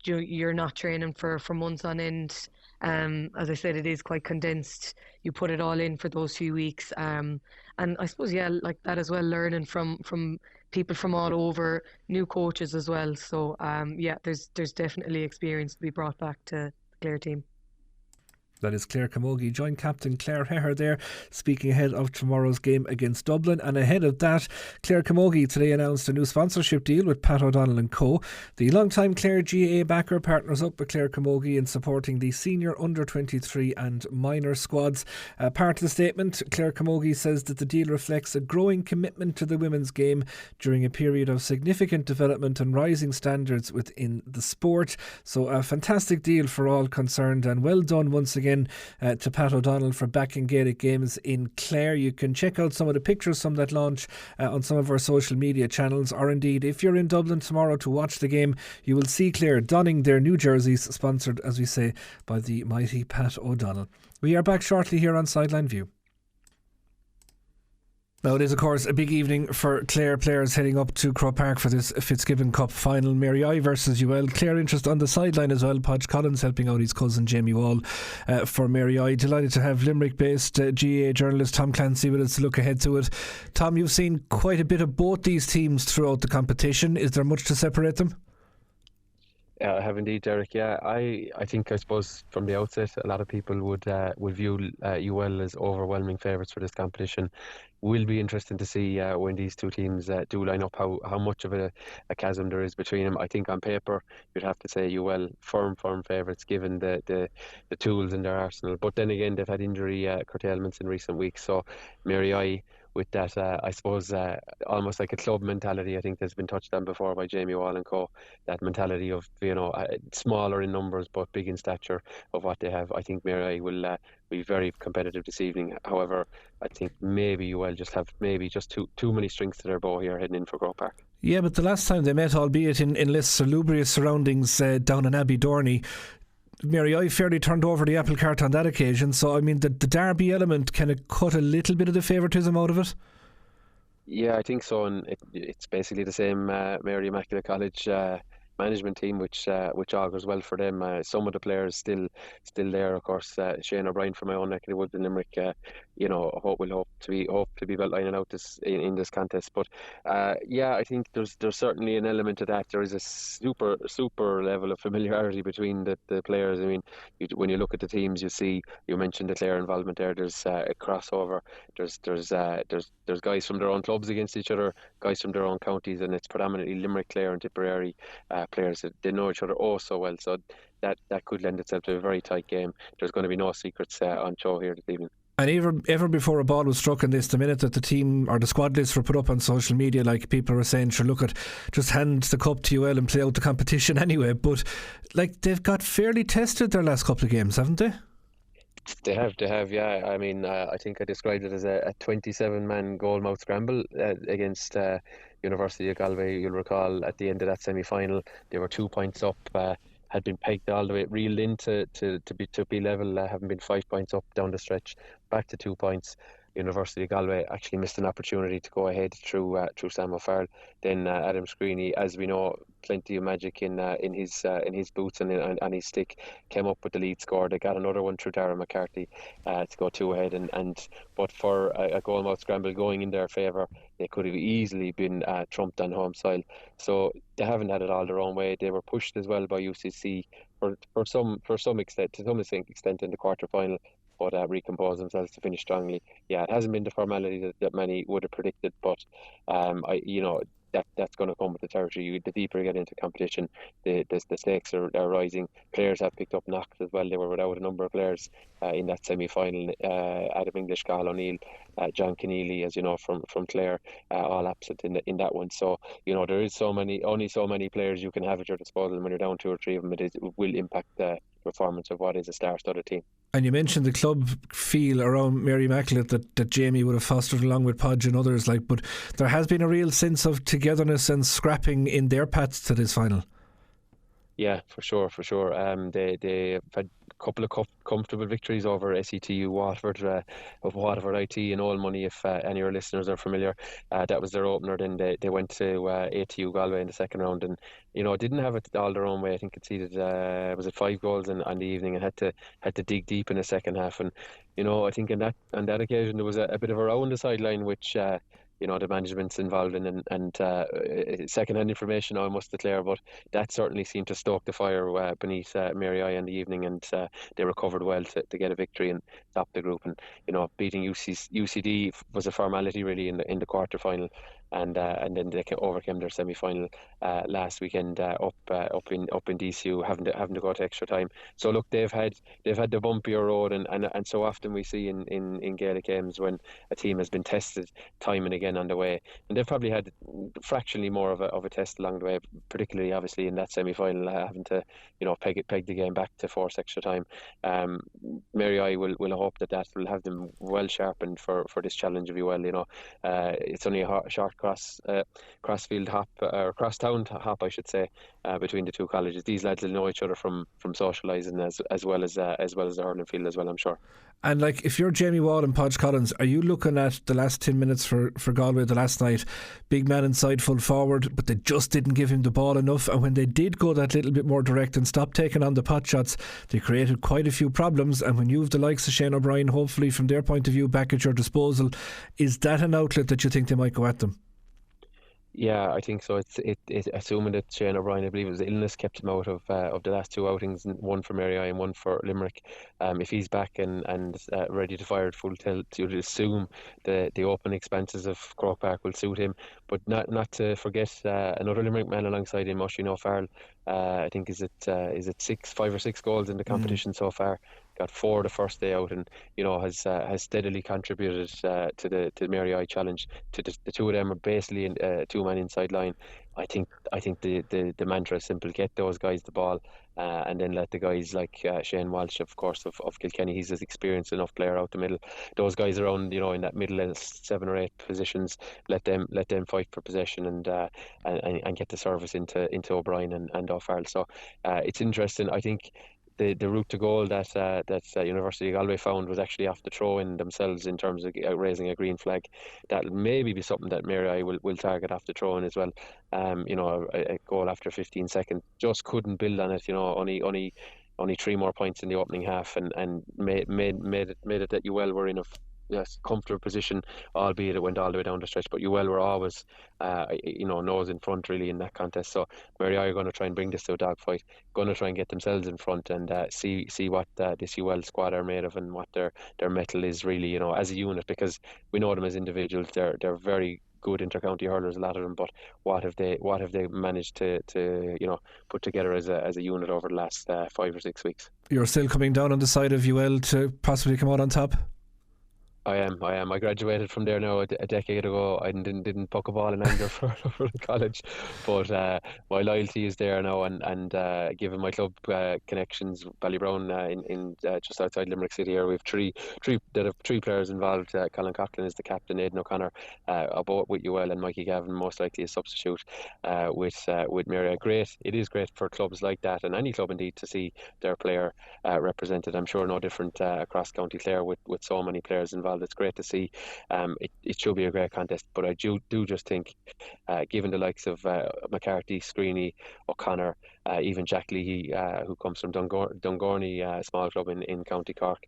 you're not training for months on end. As I said, it is quite condensed. You put it all in for those few weeks. And I suppose, like that as well, learning from people from all over, new coaches as well. So, there's definitely experience to be brought back to the Clare team. That is Clare Camogie, joint captain Clare Heher there, speaking ahead of tomorrow's game against Dublin. And ahead of that, Clare Camogie today announced a new sponsorship deal with Pat O'Donnell and Co. The long-time Clare GAA backer partners up with Clare Camogie in supporting the senior, under-23 and minor squads. Part of the statement, Clare Camogie says that the deal reflects a growing commitment to the women's game during a period of significant development and rising standards within the sport. So a fantastic deal for all concerned, and well done once again to Pat O'Donnell for backing Gaelic games in Clare. You can check out some of the pictures from that launch on some of our social media channels, or indeed if you're in Dublin tomorrow to watch the game, you will see Clare donning their new jerseys, sponsored, as we say, by the mighty Pat O'Donnell. We are back shortly here on Sideline View. Now it is of course a big evening for Clare players heading up to Croke Park for this Fitzgibbon Cup final. Mary I versus UL. Clare interest on the sideline as well. Podge Collins helping out his cousin Jamie Wall for Mary I. Delighted to have Limerick based GAA journalist Tom Clancy with us to look ahead to it. Tom, you've seen quite a bit of both these teams throughout the competition. Is there much to separate them? Yeah, I have indeed, Derek. Yeah, I suppose from the outset, a lot of people would view UL as overwhelming favourites for this competition. Will be interesting to see when these two teams do line up, how much of a chasm there is between them. I think on paper you'd have to say UL firm favourites given the tools in their arsenal. But then again, they've had injury curtailments in recent weeks. So Mary I, with that, I suppose, almost like a club mentality, I think that's been touched on before by Jamie Wall and Co. That mentality of, smaller in numbers but big in stature of what they have. I think Mary will be very competitive this evening. However, I think maybe UL just have too many strings to their bow here heading in for Croke Park. Yeah, but the last time they met, albeit in less salubrious surroundings down in Abbey Dorney, Mary I fairly turned over the apple cart on that occasion. So I mean the derby element kind of cut a little bit of the favouritism out of it. Yeah, I think so, and it's basically the same Mary Immaculate College management team, which augurs well for them. Some of the players still there, of course. Shane O'Brien from my own neck of the woods in Limerick. Hope to be lining out this in this contest. But I think there's certainly an element to that. There is a super level of familiarity between the players. I mean, when you look at the teams, you mentioned the Clare involvement there. There's a crossover. There's guys from their own clubs against each other, guys from their own counties, and it's predominantly Limerick, Clare, and Tipperary players that they know each other so well. So that could lend itself to a very tight game. There's going to be no secrets on show here this evening. And ever before a ball was struck in this, the minute that the team or the squad lists were put up on social media, like people were saying, sure, look at, just hand the cup to UL and play out the competition anyway. But like, they've got fairly tested their last couple of games, haven't they? They have, yeah. I mean, I think I described it as a 27-man goal-mouth scramble against University of Galway. You'll recall at the end of that semi-final, they were 2 points up, had been pegged all the way, reeled in to be level, having been 5 points up down the stretch, back to 2 points. University of Galway actually missed an opportunity to go ahead through Sam O'Farrell. Then Adam Screeney, as we know, plenty of magic in his boots and his stick, came up with the lead score. They got another one through Darren McCarthy to go 2 ahead, but for a goalmouth scramble going in their favour, they could have easily been trumped on home soil. So they haven't had it all their own way. They were pushed as well by UCC for some extent in the quarter final, but recomposed themselves to finish strongly. Yeah, it hasn't been the formality that many would have predicted, but that's going to come with the territory. The deeper you get into competition, the stakes are rising. Players have picked up knocks as well. They were without a number of players in that semi-final. Adam English, Cathal O'Neill, John Keneally, as you know, from Clare, all absent in that one. So there is only so many players you can have at your disposal, and when you're down 2 or 3 of them, it will impact the performance of what is a star-studded team. And you mentioned the club feel around Mary Immaculate that Jamie would have fostered along with Podge and others, but there has been a real sense of togetherness and scrapping in their paths to this final. Yeah, for sure. They've had a couple of comfortable victories over SETU, Waterford, of Waterford IT and all money. If any of your listeners are familiar, that was their opener. Then they went to ATU Galway in the second round, and didn't have it all their own way. I think conceded was it 5 goals on the evening, and had to dig deep in the second half. And I think on that occasion there was a bit of a row on the sideline, which the management's involved in, and second-hand information, I must declare, but that certainly seemed to stoke the fire beneath Mary I in the evening, and they recovered well to get a victory and top the group. And beating UCD was a formality really in the quarter final, and then they overcame their semi-final last weekend up in DCU, having to go to extra time. So look, they've had the bumpier road, and so often we see in Gaelic games when a team has been tested time and again on the way, and they've probably had fractionally more of a test along the way, particularly obviously in that semi-final, having to peg the game back to force extra time. Mary I will hope that will have them well sharpened for this challenge, if you will. It's only a short crossfield hop, or crosstown hop I should say, between the two colleges. These lads will know each other from socialising as well as the hurling field as well, I'm sure. And if you're Jamie Wall and Podge Collins, are you looking at the last 10 minutes for Galway the last night? Big man inside, full forward, but they just didn't give him the ball enough, and when they did go that little bit more direct and stop taking on the pot shots, they created quite a few problems. And when you've the likes of Shane O'Brien, hopefully from their point of view, back at your disposal, is that an outlet that you think they might go at them? Yeah, I think so. It's assuming that Shane O'Brien, I believe it was illness, kept him out of the last 2 outings, one for Mary I and one for Limerick. If he's back and ready to fire at full tilt, you'd assume the open expanses of Croke Park will suit him. But not to forget another Limerick man alongside him, Oisin O'Farrell. I think is it 5 or 6 goals in the competition so far. Got 4 the first day out, and has steadily contributed to the Mary I challenge. The 2 of them are basically in 2-man inside line. I think the mantra is simple: get those guys the ball, and then let the guys like Shane Walsh, of course, of Kilkenny. He's an experienced enough player out the middle. Those guys around, in that middle 7 or 8 positions, let them fight for possession and get the service into O'Brien and O'Farrell. So it's interesting. I think the route to goal that University of Galway found was actually off the throw-in themselves, in terms of raising a green flag. That'll maybe be something that Mary I will target off the throw-in as well. A goal after 15 seconds, just couldn't build on it. Only 3 more points in the opening half, and made it that UL were in a comfortable position, albeit it went all the way down the stretch. But UL were always nose in front really in that contest. So Mary I are going to try and bring this to a dogfight, going to try and get themselves in front, and see what this UL squad are made of, and what their mettle is really, as a unit, because we know them as individuals. They're very good inter-county hurlers, a lot of them, but what have they managed to put together as a unit over the last 5 or 6 weeks? You're still coming down on the side of UL to possibly come out on top? I am. I graduated from there now a decade ago. I didn't puck a ball in anger for college, but my loyalty is there now, and given my club connections, Ballybrown in just outside Limerick City here, we have three players involved. Colin Coughlin is the captain, Aidan O'Connor both with UL, and Mikey Gavin most likely a substitute with Mary. It is great for clubs like that, and any club indeed, to see their player represented. I'm sure no different across County Clare with so many players involved involved. It's great to see. It should be a great contest, but I do just think, given the likes of McCarthy, Screeney, O'Connor, even Jack Leahy, who comes from Dungorney, small club in County Cork,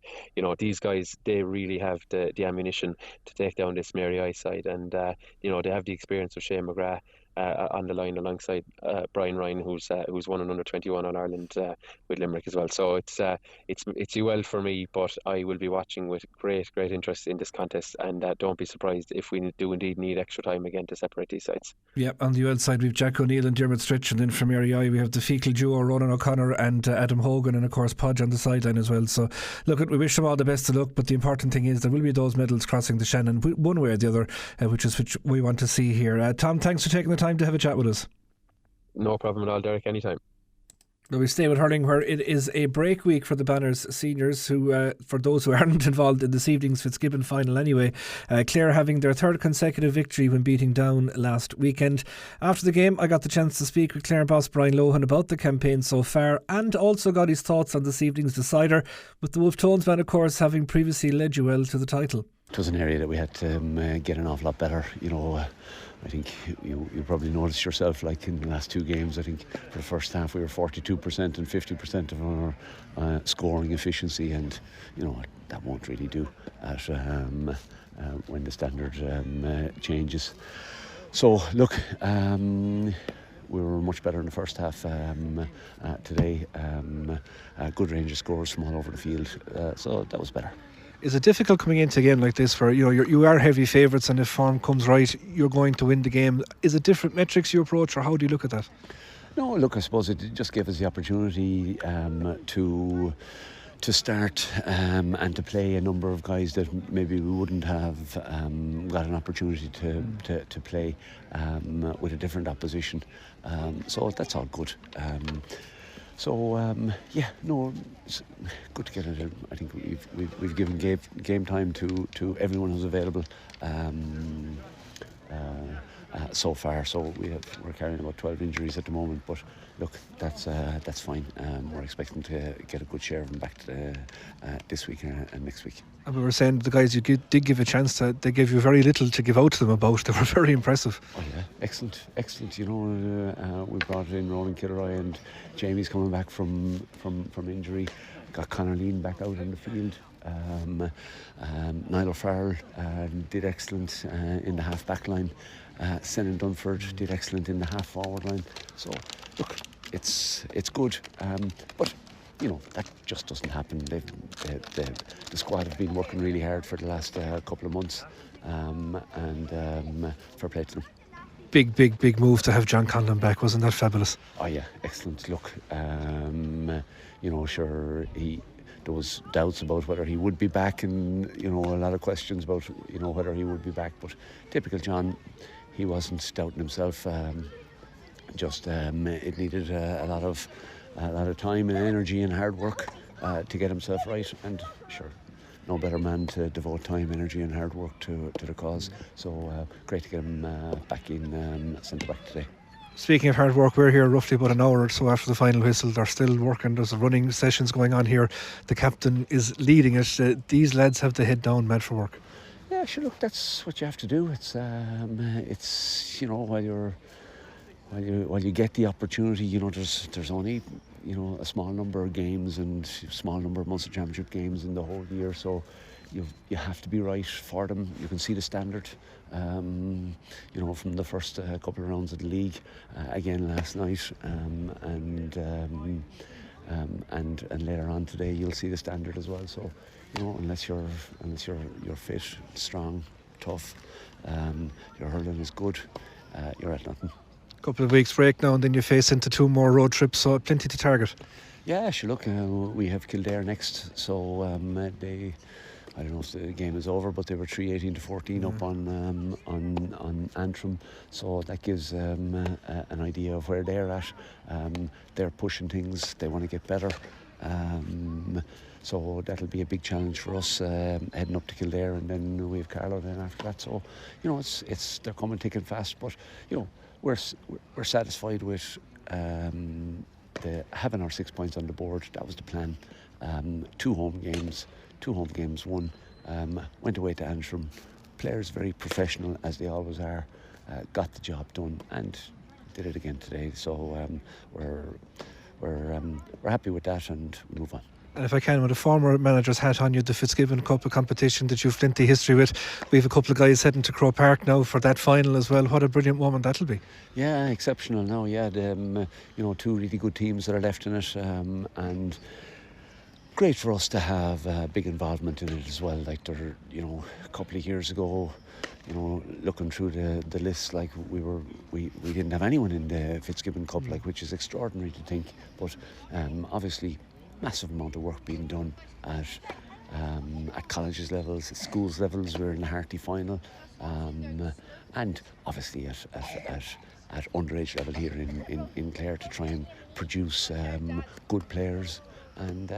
these guys, they really have the ammunition to take down this Mary I side, and they have the experience of Shane McGrath on the line alongside Brian Ryan, who's won an under-21 on Ireland with Limerick as well. So it's UL for me, but I will be watching with great interest in this contest, and don't be surprised if we do indeed need extra time again to separate these sides. Yeah, on the UL side we've Jack O'Neill and Dermot Stritch, and then from Mary I we have the fecal duo Ronan O'Connor and Adam Hogan, and of course Podge on the sideline as well. So look, we wish them all the best of luck, but the important thing is there will be those medals crossing the Shannon one way or the other, which we want to see here. Tom, thanks for taking the time to have a chat with us. No problem at all, Derek, anytime. Now we stay with hurling, where it is a break week for the Banners seniors, who, for those who aren't involved in this evening's Fitzgibbon final anyway, Clare having their third consecutive victory when beating Down last weekend. After the game, I got the chance to speak with Clare boss Brian Lohan about the campaign so far, and also got his thoughts on this evening's decider, with the Wolf Tones man, of course, having previously led UL to the title. It was an area that we had to get an awful lot better. I think you probably noticed yourself, like in the last two games, I think for the first half we were 42% and 50% of our scoring efficiency, and that won't really do at when the standard changes. So look, we were much better in the first half today. Good range of scores from all over the field, so that was better. Is it difficult coming into a game like this where you are heavy favourites, and if form comes right you're going to win the game? Is it different metrics you approach, or how do you look at that? No, look, I suppose it just gave us the opportunity to start and to play a number of guys that maybe we wouldn't have got an opportunity to play with a different opposition. So that's all good. It's good to get it. I think we've given game time to everyone who's available so far. So we're carrying about 12 injuries at the moment, but look, that's fine. We're expecting to get a good share of them back this week and next week. And we were saying the guys you did give a chance to, they gave you very little to give out to them about. They were very impressive. Oh yeah, excellent. We brought in Ronan Kilroy, and Jamie's coming back from injury. Got Conor Lean back out in the field. Niall O'Farrell did excellent in the half back line. Senan Dunford did excellent in the half forward line. So look, it's good, but that just doesn't happen. The squad have been working really hard for the last couple of months, and fair play to them. Big move to have John Conlon back. Wasn't that fabulous? Oh yeah, excellent. Look, sure, there was doubts about whether he would be back, and a lot of questions about whether he would be back, but typical John, he wasn't doubting himself. It needed a lot of time and energy and hard work to get himself right, and sure, no better man to devote time, energy and hard work to the cause. So great to get him back in centre back today. Speaking of hard work, we're here roughly about an hour or so after the final whistle. They're still working. There's running sessions going on here. The captain is leading it. These lads have to head down mad for work. Yeah, sure. Look, that's what you have to do. It's while you get the opportunity, there's only a small number of games and a small number of Munster Championship games in the whole year, so you have to be right for them. You can see the standard from the first couple of rounds of the league again last night, and later on today you'll see the standard as well. So unless you're fit, strong, tough, your hurling is good, you're at nothing. Couple of weeks break now, and then you face into 2 more road trips, so plenty to target. Yeah, sure. Look, we have Kildare next, so I don't know if the game is over, but they were 18-14 up on Antrim, so that gives an idea of where they're at. They're pushing things, they want to get better, so that'll be a big challenge for us heading up to Kildare, and then we have Carlow then after that. So they're coming thick and fast, but we're satisfied with having our 6 points on the board. That was the plan. 2 home games won. Went away to Antrim. Players very professional, as they always are, got the job done and did it again today. So we're happy with that and we move on. And if I can, with a former manager's hat on you, the Fitzgibbon Cup, a competition that you've plenty history with. We have a couple of guys heading to Croke Park now for that final as well. What a brilliant moment that'll be. Yeah, exceptional now. Yeah, two really good teams that are left in it, and great for us to have big involvement in it as well. Like there, a couple of years ago, looking through the list, like we didn't have anyone in the Fitzgibbon Cup, like, which is extraordinary to think. But obviously, massive amount of work being done at colleges levels, at schools levels. We're in the Harty final, and obviously at underage level here in Clare to try and produce good players, and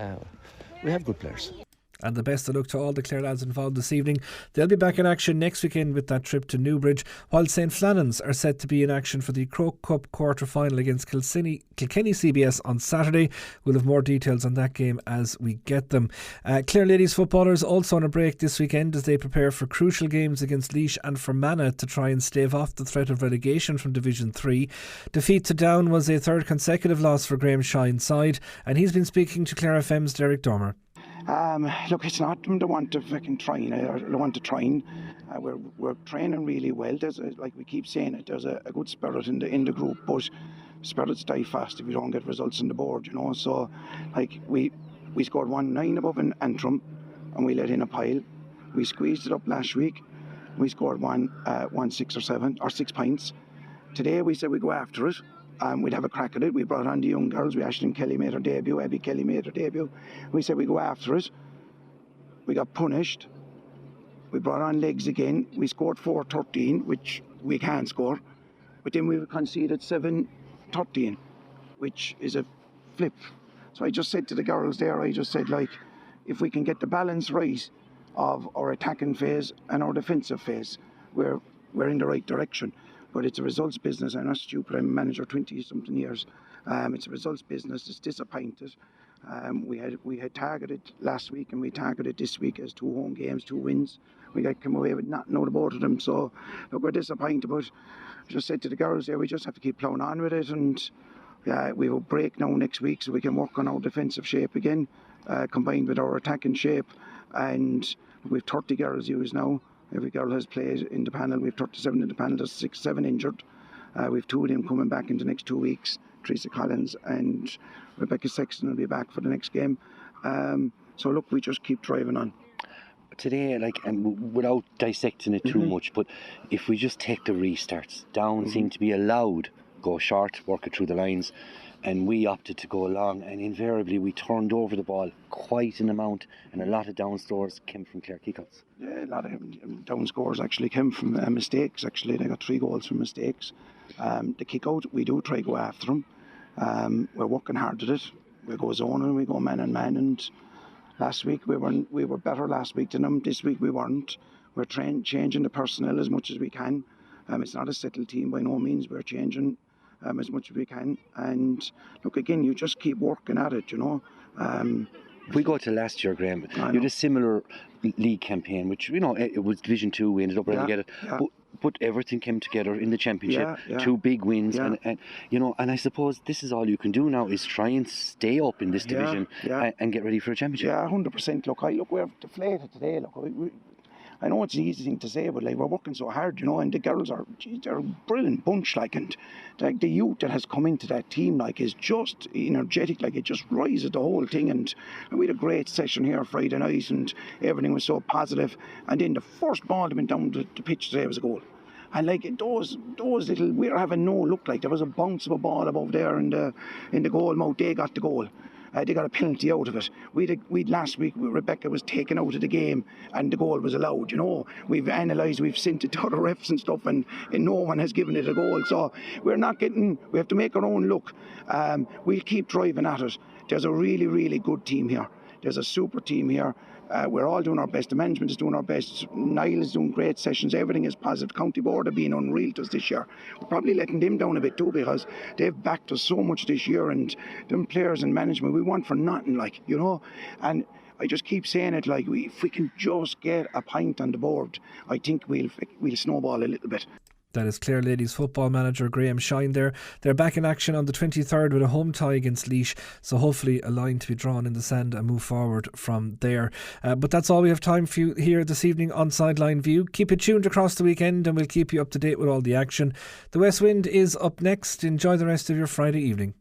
we have good players. And the best of luck to all the Clare lads involved this evening. They'll be back in action next weekend with that trip to Newbridge, while St Flannan's are set to be in action for the Croke Cup quarter-final against Kilkenny CBS on Saturday. We'll have more details on that game as we get them. Clare ladies footballers also on a break this weekend as they prepare for crucial games against Laois and Fermanagh to try and stave off the threat of relegation from Division 3. Defeat to Down was a third consecutive loss for Graham Shine's side, and he's been speaking to Clare FM's Derek Dormer. Look, it's not the want of fucking trying. I want to train. We're training really well. There's like we keep saying it. There's a good spirit in the group, but spirits die fast if you don't get results on the board. So like we scored 1-9 above in Antrim, and we let in a pile. We squeezed it up last week. We scored 6 or 7 or 6 pints. Today we said we go after it. We'd have a crack at it. We brought on the young girls. Aisling Kelly made her debut. Abby Kelly made her debut. We said we go after it. We got punished. We brought on legs again. We scored 4-13, which we can't score. But then we conceded 7-13, which is a flip. So I just said to the girls there, like, if we can get the balance right of our attacking phase and our defensive phase, we're in the right direction. But it's a results business. I'm not stupid. I'm a manager 20-something years. It's a results business. It's disappointed. We had targeted last week and we targeted this week as 2 home games, 2 wins. We got come away with nothing out of both of them. So, look, we're disappointed. But I just said to the girls there, we just have to keep plowing on with it. And we will break now next week so we can work on our defensive shape again, combined with our attacking shape. And we've 30 girls used now. Every girl has played in the panel. We've 37 in the panel. There's 6-7 injured. We've 2 of them coming back in the next 2 weeks. Teresa Collins and Rebecca Sexton will be back for the next game. So look, we just keep driving on. Today, and without dissecting it too much, but if we just take the restarts, Down seemed to be allowed go short, work it through the lines, and we opted to go long, and invariably we turned over the ball quite an amount, and a lot of Down scores came from Clare kickouts. Yeah, a lot of Down scores actually came from mistakes. Actually, they got 3 goals from mistakes. The kick out, we do try to go after them. We're working hard at it. We go zone and we go man on man. And last week we were better last week than them. This week we weren't. We're changing the personnel as much as we can. It's not a settled team by no means. We're changing as much as we can. And look, again, you just keep working at it. We go to last year, Graham. You had a similar league campaign, which it was Division 2. We ended up relegated. Yeah. But everything came together in the championship. Yeah. 2 big wins, and I suppose this is all you can do now is try and stay up in this division and get ready for a championship. Yeah, 100%. Look, we're deflated today. Look, I know it's an easy thing to say, but we're working so hard, and the girls they're a brilliant bunch, and the youth that has come into that team, is just energetic, it just rises the whole thing. And we had a great session here Friday night, and everything was so positive. And then the first ball that went down the pitch today was a goal. And those little, we were having no look, there was a bounce of a ball above there in the goal mouth. They got the goal. They got a penalty out of it. We'd last week, Rebecca was taken out of the game and the goal was allowed. We've analysed, we've sent it to other refs and stuff, and no one has given it a goal. So we have to make our own look. We'll keep driving at it. There's a really, really good team here. there's a super team here. We're all doing our best. The management is doing our best. Niall is doing great sessions. Everything is positive. County Board are being unreal to us this year. We're probably letting them down a bit too, because they've backed us so much this year, and them players and management, we want for nothing, like, you know. And I just keep saying it, like, if we can just get a pint on the board, I think we'll snowball a little bit. That is Clare Ladies football manager Graham Shine there. They're back in action on the 23rd with a home tie against Laois, so hopefully a line to be drawn in the sand and move forward from there. But that's all we have time for you here this evening on Sideline View. Keep it tuned across the weekend and we'll keep you up to date with all the action. The West Wind is up next. Enjoy the rest of your Friday evening.